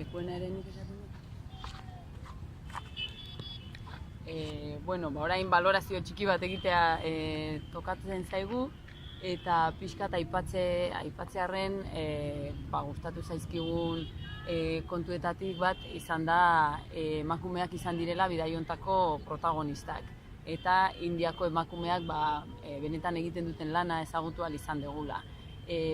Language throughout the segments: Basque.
lekuenaren esaten dut. Bueno, orain balorazio txiki bat egitea tokatzen zaigu, eta pixkat aipatzearren gustatu zaizkigun kontuetatik bat izan da emakumeak izan direla bidai hontako protagonistak. Eta Indiako emakumeak benetan egiten duten lana ezagutu ahal izan dugula.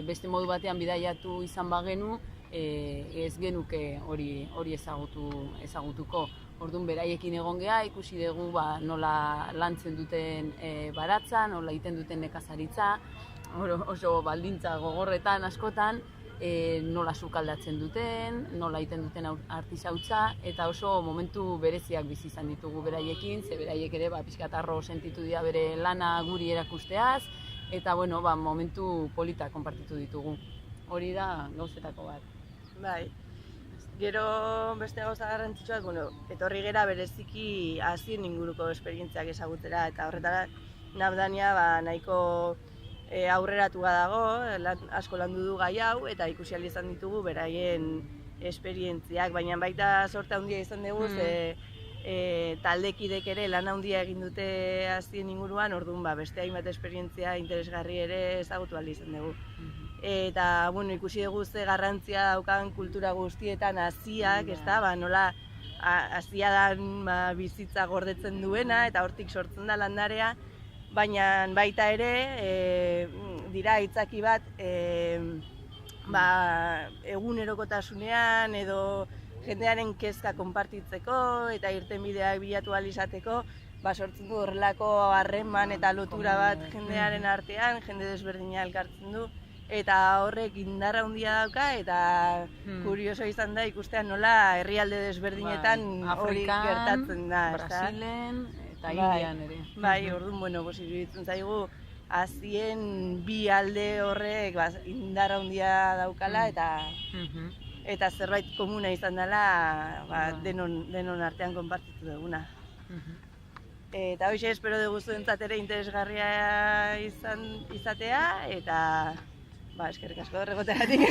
Beste modu batean bidaiatu izan bagenu, ez genuke hori ezagutuko. Orduan beraiekin egon geha, ikusi dugu nola lantzen duten baratza, nola egiten duten nekazaritza, oso baldintza gogorretan askotan, nola sukaldatzen duten, nola egiten duten artisautza, eta oso momentu bereziak bizi izan ditugu beraiekin, ze beraiek ere pixkat harro sentitu dira bere lana guri erakusteaz, eta momentu polita konpartitu ditugu. Hori da gauzetako bat. Bai. Gero beste gauza garrantzitsuak, etorri gera bereziki hazien inguruko esperientziak ezagutzera, eta horretara Nabdania nahiko aurreratua dago, asko landu du gai hau, eta ikusi ahal izan ditugu beraien esperientziak, baina baita sorte handia izan dugu, taldekidek ere lan handia egin dute hazien inguruan, orduan beste hainbat esperientzia interesgarri ere ezagutu ahal izan dugu. Eta ikusi dugu ze garrantzia daukan kultura guztietan haziak, nola haziadan bizitza gordetzen duena eta hortik sortzen da landarea, baina baita ere dira hitzaki bat egunerokotasunean edo jendearen kezka konpartitzeko eta irtenbideak bilatu ahal izateko, sortzen du horrelako harreman eta lotura bat jendearen artean, jende desberdina elkartzen du. Eta horrek indarra handia dauka, eta kurioso izan da ikustea nola herrialde desberdinetan hori gertatzen da. Brasilen eta Indian ere. Bai, orduan, iruditzen zaigu hazien bi alde horrek indarra handia daukala, eta zerbait komuna izan dela denon artean konpartitu duguna. Eta hoxe espero dugu zuentzat ere interesgarria izatea, eta eskerrik asko horregoteagatik.